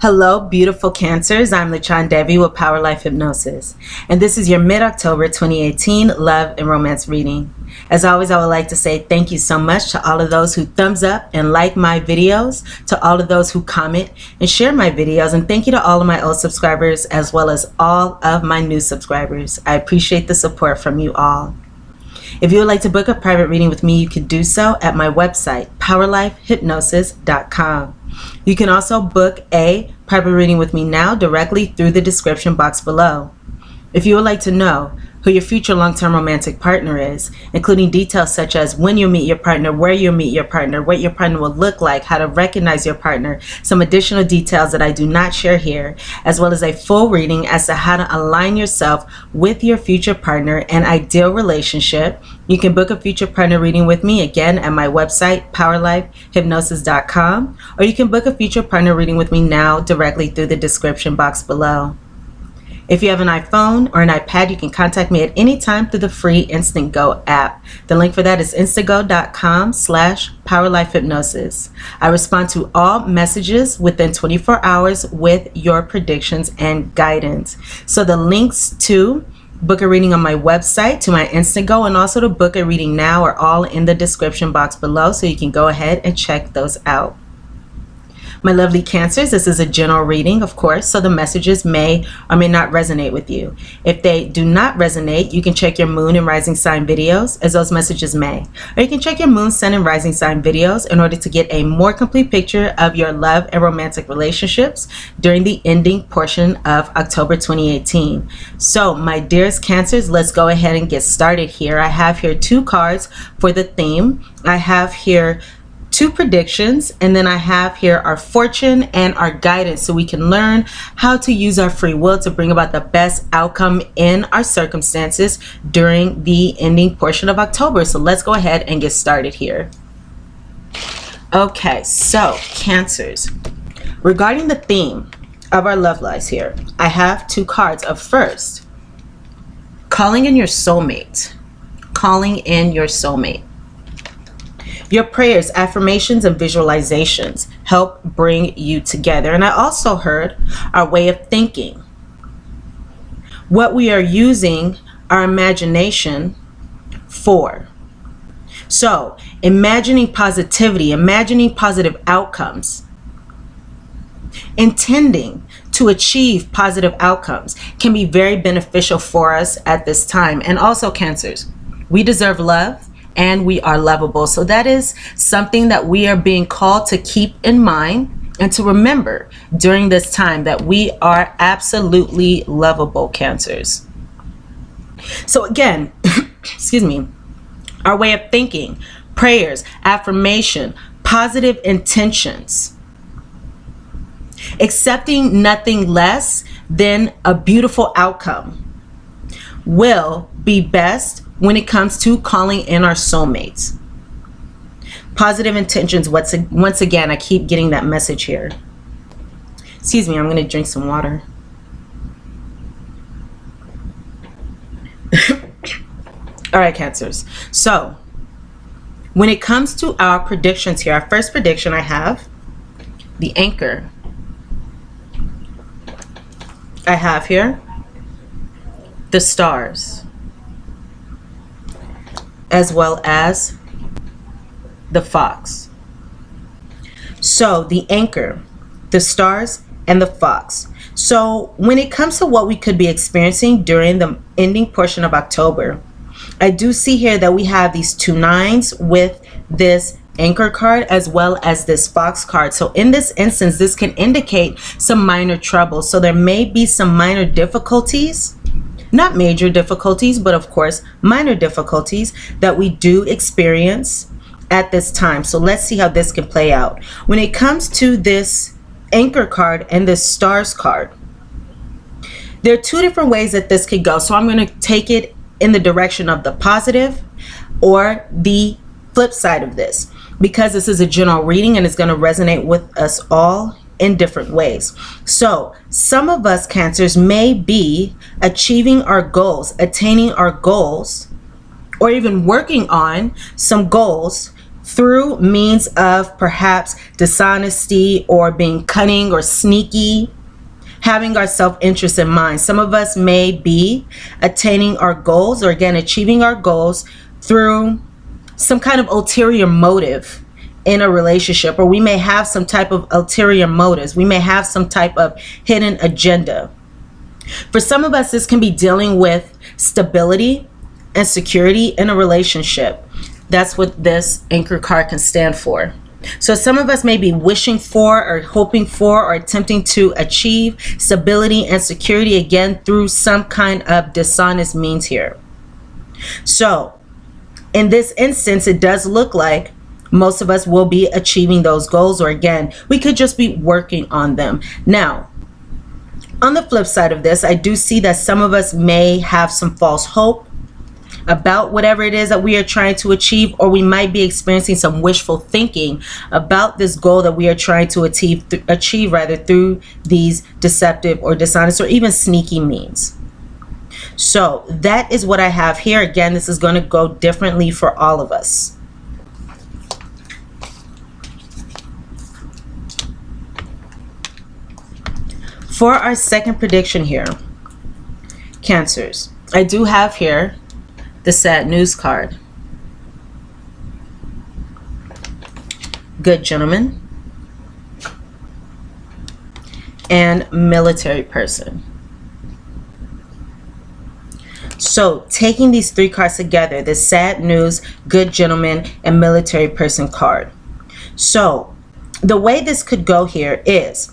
Hello, beautiful Cancers. I'm LaChan Devi with Power Life Hypnosis, and this is your mid-October 2018 love and romance reading. As always, I would like to say thank you so much to all of those who thumbs up and like my videos, to all of those who comment and share my videos, and thank you to all of my old subscribers as well as all of my new subscribers. I appreciate the support from you all. If you would like to book a private reading with me, you can do so at my website, POWERLIFEHYPNOSIS.com. You can also book a private reading with me now directly through the description box below. If you would like to know who your future long-term romantic partner is, including details such as when you'll meet your partner, where you'll meet your partner, what your partner will look like, how to recognize your partner, some additional details that I do not share here, as well as a full reading as to how to align yourself with your future partner and ideal relationship, you can book a future partner reading with me again at my website, POWERLIFEHYPNOSIS.com, or you can book a future partner reading with me now directly through the description box below. If you have an iPhone or an iPad, you can contact me at any time through the free Instant Go app. The link for that is instantgo.com/powerlifehypnosis. I respond to all messages within 24 hours with your predictions and guidance. So the links to book a reading on my website, to my Instant Go, and also to book a reading now are all in the description box below, so you can go ahead and check those out. My lovely Cancers, this is a general reading, of course, so the messages may or may not resonate with you. If they do not resonate, you can check your moon and rising sign videos, as those messages may. Or you can check your moon, sun, and rising sign videos in order to get a more complete picture of your love and romantic relationships during the ending portion of October 2018. So, my dearest Cancers, let's go ahead and get started here. I have here 2 cards for the theme. I have here 2 predictions, and then I have here our fortune and our guidance, so we can learn how to use our free will to bring about the best outcome in our circumstances during the ending portion of October. So let's go ahead and get started here. Okay, so Cancers, regarding the theme of our love lives here, I have 2 cards of first, calling in your soulmate. Calling in your soulmate. Your prayers, affirmations, and visualizations help bring you together. And I also heard our way of thinking. What we are using our imagination for. So, imagining positivity, imagining positive outcomes, intending to achieve positive outcomes can be very beneficial for us at this time. And also, Cancers, we deserve love. And we are lovable. So that is something that we are being called to keep in mind and to remember during this time, that we are absolutely lovable, Cancers. So again, excuse me, our way of thinking, prayers, affirmation, positive intentions, accepting nothing less than a beautiful outcome will be best when it comes to calling in our soulmates. Positive intentions, once again, I keep getting that message here. Excuse me, I'm going to drink some water. All right, Cancers. So, when it comes to our predictions here, our first prediction I have, the anchor. I have here the stars, as well as the fox. So the anchor, the stars, and the fox. So when it comes to what we could be experiencing during the ending portion of October, I do see here that we have these 2 9s with this anchor card as well as this fox card. So in this instance, this can indicate some minor trouble. So there may be some minor difficulties, not major difficulties, but of course minor difficulties that we do experience at this time. So let's see how this can play out. When it comes to this anchor card and this stars card, there are 2 different ways that this could go. So I'm going to take it in the direction of the positive or the flip side of this, because this is a general reading and it's going to resonate with us all in different ways. So some of us Cancers may be achieving our goals, attaining our goals, or even working on some goals through means of perhaps dishonesty or being cunning or sneaky, having our self-interest in mind. Some of us may be attaining our goals, or again, achieving our goals through some kind of ulterior motive in a relationship, or we may have some type of ulterior motives. We may have some type of hidden agenda. For some of us, this can be dealing with stability and security in a relationship. That's what this Anchor card can stand for. So some of us may be wishing for or hoping for or attempting to achieve stability and security, again, through some kind of dishonest means here. So in this instance, it does look like most of us will be achieving those goals, or again, we could just be working on them. Now, on the flip side of this, I do see that some of us may have some false hope about whatever it is that we are trying to achieve, or we might be experiencing some wishful thinking about this goal that we are trying to achieve through these deceptive or dishonest or even sneaky means. So that is what I have here. Again, this is going to go differently for all of us. For our second prediction here, Cancers, I do have here the sad news card. Good gentleman and military person. So taking these three cards together, the sad news, good gentleman, and military person card. So the way this could go here is,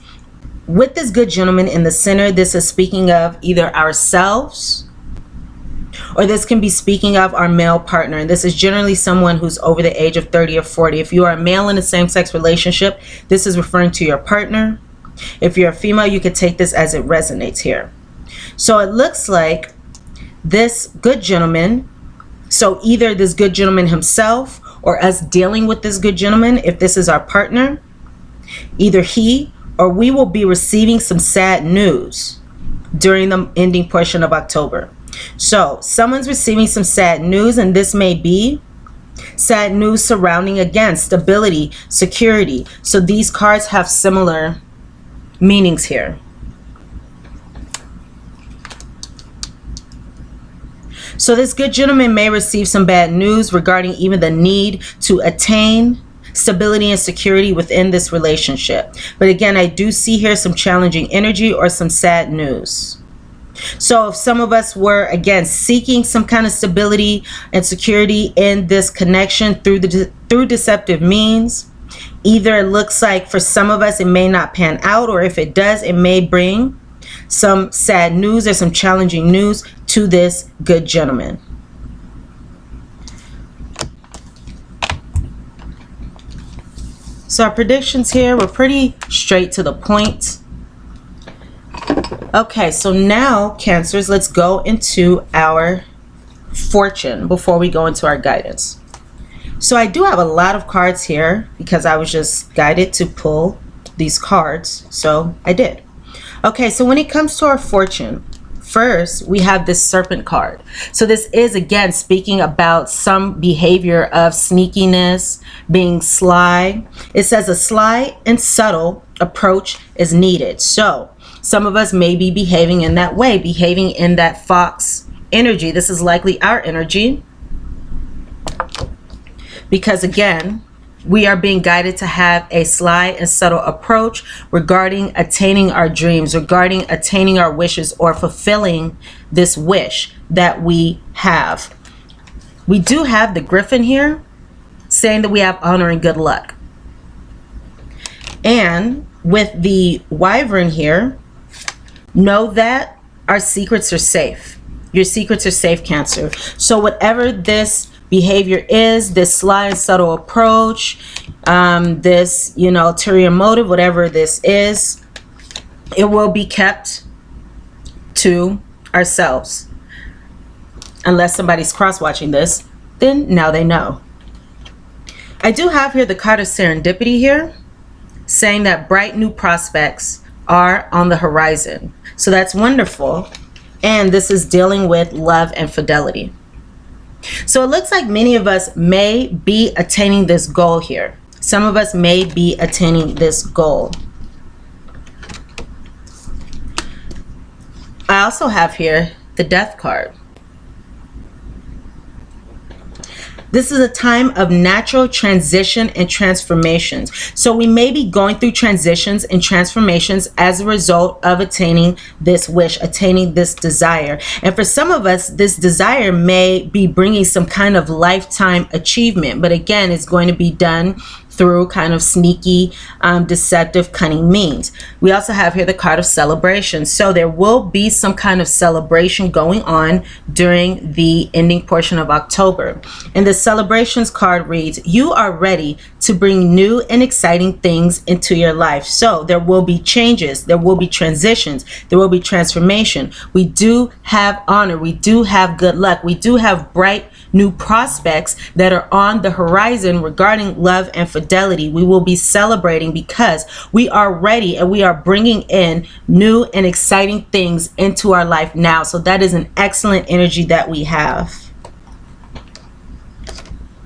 with this good gentleman in the center, this is speaking of either ourselves, or this can be speaking of our male partner. And this is generally someone who's over the age of 30 or 40. If you are a male in a same-sex relationship, this is referring to your partner. If you're a female, you could take this as it resonates here. So it looks like this good gentleman, so either this good gentleman himself or us dealing with this good gentleman, if this is our partner, either he or we will be receiving some sad news during the ending portion of October. So someone's receiving some sad news, and this may be sad news surrounding, again, stability, security. So these cards have similar meanings here. So this good gentleman may receive some bad news regarding even the need to attain stability and security within this relationship. But again, I do see here some challenging energy or some sad news. So if some of us were, again, seeking some kind of stability and security in this connection through deceptive means, either it looks like for some of us it may not pan out, or if it does, it may bring some sad news or some challenging news to this good gentleman. So our predictions here were pretty straight to the point. Okay, so now, Cancers, let's go into our fortune before we go into our guidance. So I do have a lot of cards here because I was just guided to pull these cards, so I did. Okay, so when it comes to our fortune, first we have this Serpent card. So this is, again, speaking about some behavior of sneakiness, being sly. It says a sly and subtle approach is needed. So some of us may be behaving in that way, behaving in that fox energy. This is likely our energy because, again, we are being guided to have a sly and subtle approach regarding attaining our dreams, regarding attaining our wishes, or fulfilling this wish that we have. We do have the Griffin here saying that we have honor and good luck. And with the Wyvern here, know that our secrets are safe. Your secrets are safe, Cancer. So whatever this behavior is, this sly and subtle approach, this, ulterior motive, whatever this is, it will be kept to ourselves. Unless somebody's cross-watching this, then now they know. I do have here the card of serendipity here, saying that bright new prospects are on the horizon. So that's wonderful. And this is dealing with love and fidelity. So it looks like many of us may be attaining this goal here. Some of us may be attaining this goal. I also have here the Death card. This is a time of natural transition and transformations. So we may be going through transitions and transformations as a result of attaining this wish, attaining this desire. And for some of us, this desire may be bringing some kind of lifetime achievement. But again, it's going to be done through kind of sneaky, deceptive, cunning means. We also have here the card of celebration. So there will be some kind of celebration going on during the ending portion of October. And the celebrations card reads, you are ready to bring new and exciting things into your life. So there will be changes, there will be transitions, there will be transformation. We do have honor, we do have good luck, we do have bright new prospects that are on the horizon regarding love and fidelity. We will be celebrating because we are ready and we are bringing in new and exciting things into our life now. So that is an excellent energy that we have.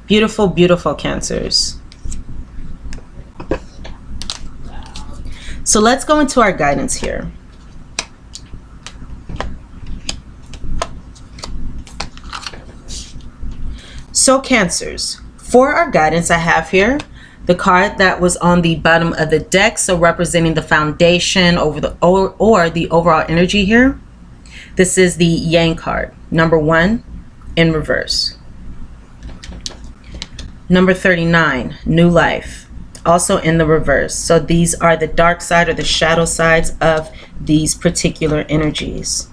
Beautiful, beautiful Cancers. So let's go into our guidance here. So Cancers, for our guidance, I have here the card that was on the bottom of the deck, so representing the foundation over the or the overall energy here. This is the Yang card, number 1 in reverse. Number 39, New Life, also in the reverse. So these are the dark side or the shadow sides of these particular energies.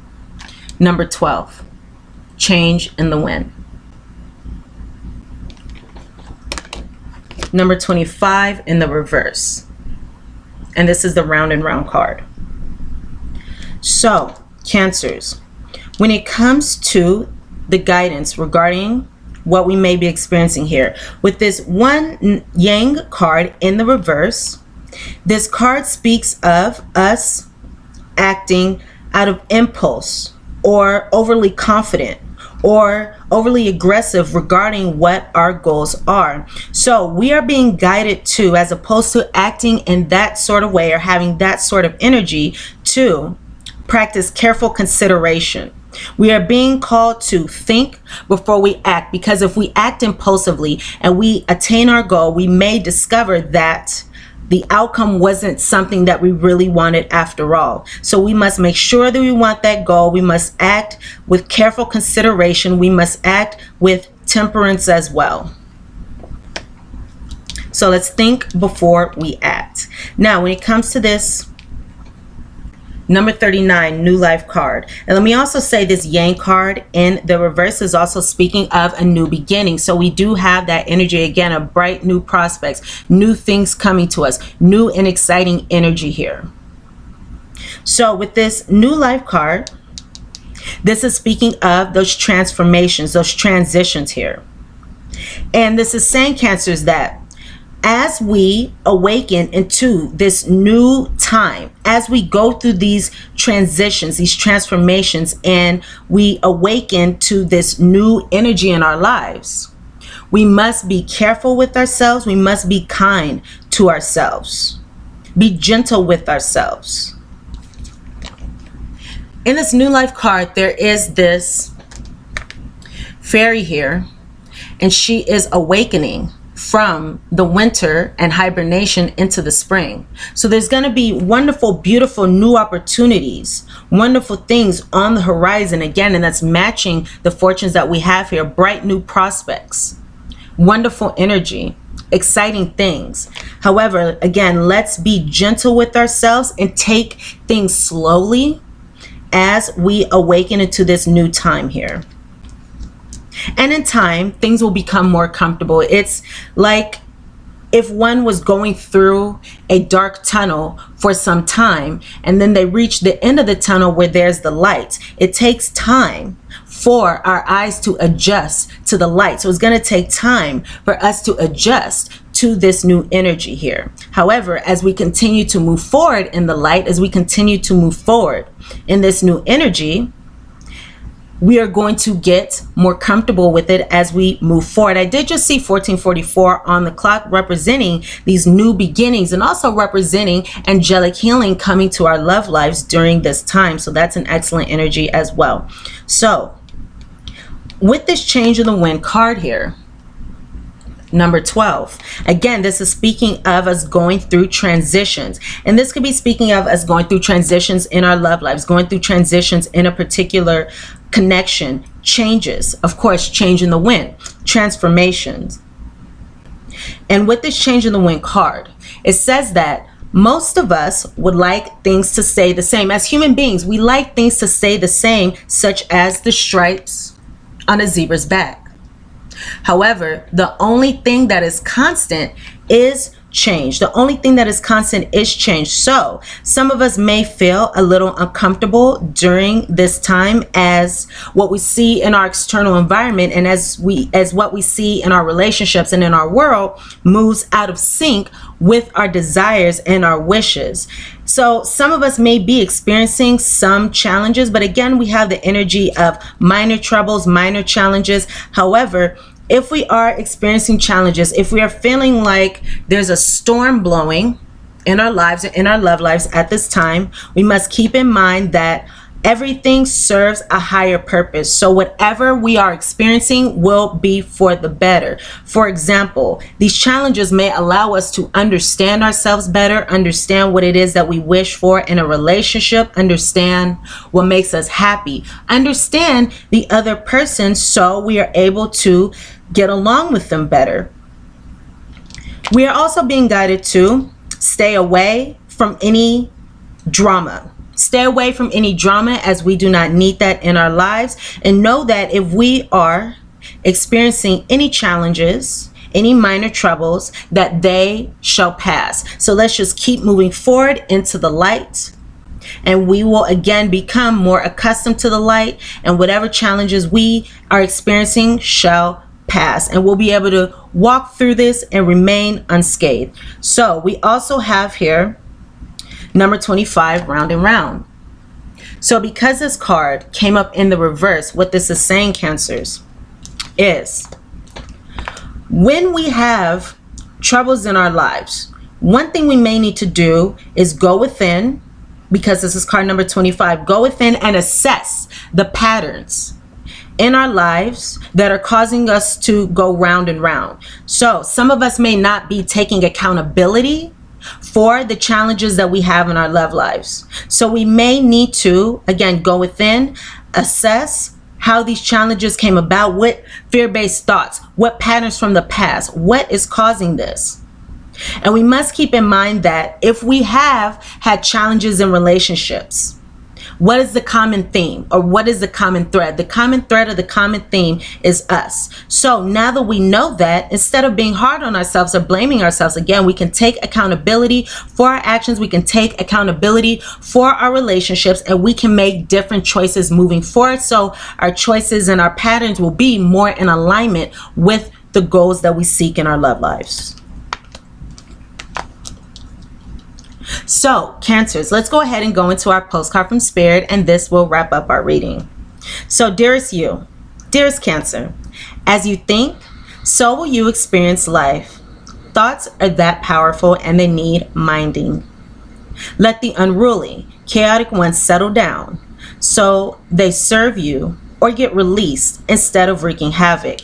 Number 12, Change in the Wind. Number 25 in the reverse. And this is the round and round card. So, Cancers, when it comes to the guidance regarding what we may be experiencing here, with this one Yang card in the reverse, this card speaks of us acting out of impulse or overly confident or overly aggressive regarding what our goals are. So we are being guided to, as opposed to acting in that sort of way or having that sort of energy, to practice careful consideration. We are being called to think before we act, because if we act impulsively and we attain our goal, we may discover that the outcome wasn't something that we really wanted after all. So we must make sure that we want that goal. We must act with careful consideration. We must act with temperance as well. So let's think before we act. Now, when it comes to this number 39 New Life card, and let me also say this Yang card in the reverse is also speaking of a new beginning. So we do have that energy again of bright new prospects, new things coming to us, new and exciting energy here. So with this New Life card, this is speaking of those transformations, those transitions here. And this is saying, Cancers, that as we awaken into this new time, as we go through these transitions, these transformations, and we awaken to this new energy in our lives, we must be careful with ourselves. We must be kind to ourselves. Be gentle with ourselves. In this New Life card, there is this fairy here, and she is awakening from the winter and hibernation into the spring. So there's going to be wonderful, beautiful new opportunities, wonderful things on the horizon again, and that's matching the fortunes that we have here. Bright new prospects, wonderful energy, exciting things. However, again, let's be gentle with ourselves and take things slowly as we awaken into this new time here. And in time, things will become more comfortable. It's like if one was going through a dark tunnel for some time, and then they reach the end of the tunnel where there's the light. It takes time for our eyes to adjust to the light. So it's going to take time for us to adjust to this new energy here. However, as we continue to move forward in the light, as we continue to move forward in this new energy, we are going to get more comfortable with it as we move forward. I did just see 1444 on the clock, representing these new beginnings and also representing angelic healing coming to our love lives during this time. So that's an excellent energy as well. So with this change of the wind card here, number 12, again, this is speaking of us going through transitions, and this could be speaking of us going through transitions in our love lives, going through transitions in a particular connection, changes, of course, change in the wind, transformations. And with this change in the wind card, it says that most of us would like things to stay the same. As human beings, we like things to stay the same, such as the stripes on a zebra's back. However, the only thing that is constant is change. The only thing that is constant is change. So some of us may feel a little uncomfortable during this time as what we see in our external environment and as what we see in our relationships and in our world moves out of sync with our desires and our wishes. So some of us may be experiencing some challenges, but again, we have the energy of minor troubles, minor challenges. However, if we are experiencing challenges, if we are feeling like there's a storm blowing in our lives, in our love lives at this time, we must keep in mind that everything serves a higher purpose. So whatever we are experiencing will be for the better. For example, these challenges may allow us to understand ourselves better, understand what it is that we wish for in a relationship, understand what makes us happy, understand the other person so we are able to get along with them better. We are also being guided to stay away from any drama. Stay away from any drama, as we do not need that in our lives. And know that if we are experiencing any challenges, any minor troubles, that they shall pass. So let's just keep moving forward into the light, and we will again become more accustomed to the light, and whatever challenges we are experiencing shall pass, and we'll be able to walk through this and remain unscathed. So we also have here number 25, round and round. So because this card came up in the reverse, what this is saying, Cancers, is when we have troubles in our lives, one thing we may need to do is go within, because this is card number 25, go within and assess the patterns in our lives that are causing us to go round and round. So some of us may not be taking accountability for the challenges that we have in our love lives. So we may need to, again, go within, assess how these challenges came about, what fear-based thoughts, what patterns from the past, what is causing this. And we must keep in mind that if we have had challenges in relationships, what is the common theme, or what is the common thread? The common thread or the common theme is us. So now that we know that, instead of being hard on ourselves or blaming ourselves, again, we can take accountability for our actions. We can take accountability for our relationships, and we can make different choices moving forward. So our choices and our patterns will be more in alignment with the goals that we seek in our love lives. So Cancers, let's go ahead and go into our postcard from Spirit, and this will wrap up our reading. So dearest you, dearest Cancer, as you think, so will you experience life. Thoughts are that powerful, and they need minding. Let the unruly, chaotic ones settle down so they serve you or get released instead of wreaking havoc.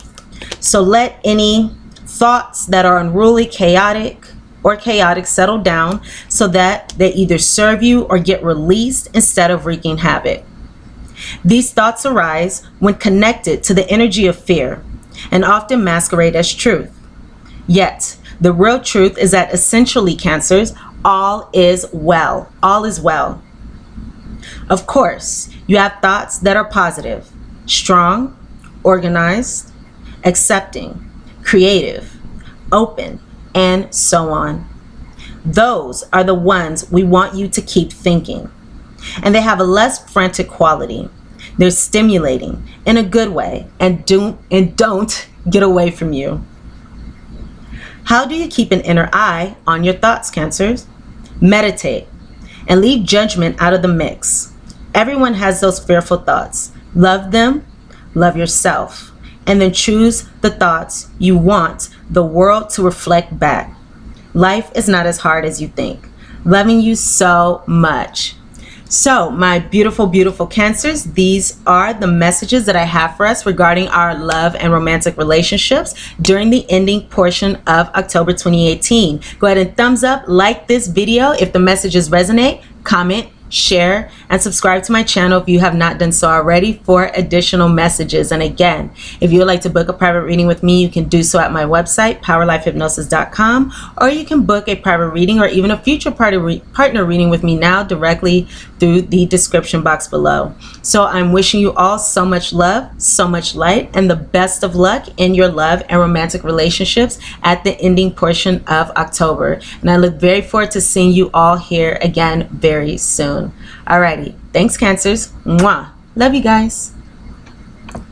So let any thoughts that are unruly, chaotic settle down so that they either serve you or get released instead of wreaking havoc. These thoughts arise when connected to the energy of fear and often masquerade as truth. Yet, the real truth is that essentially, Cancers, all is well. All is well. Of course, you have thoughts that are positive, strong, organized, accepting, creative, open, and so on. Those are the ones we want you to keep thinking. And they have a less frantic quality. They're stimulating in a good way, and don't get away from you. How do you keep an inner eye on your thoughts, Cancers? Meditate and leave judgment out of the mix. Everyone has those fearful thoughts. Love them, love yourself, and then choose the thoughts you want the world to reflect back. Life is not as hard as you think. Loving you so much. So, my beautiful, beautiful Cancers, these are the messages that I have for us regarding our love and romantic relationships during the ending portion of October 2018. Go ahead and thumbs up, like this video if the messages resonate, comment, share, and subscribe to my channel if you have not done so already for additional messages. And again, if you would like to book a private reading with me, you can do so at my website, POWERLIFEHYPNOSIS.com, or you can book a private reading or even a future partner reading with me now directly through the description box below. So I'm wishing you all so much love, so much light, and the best of luck in your love and romantic relationships at the ending portion of October. And I look very forward to seeing you all here again very soon. Alrighty, thanks Cancers. Mwah. Love you guys.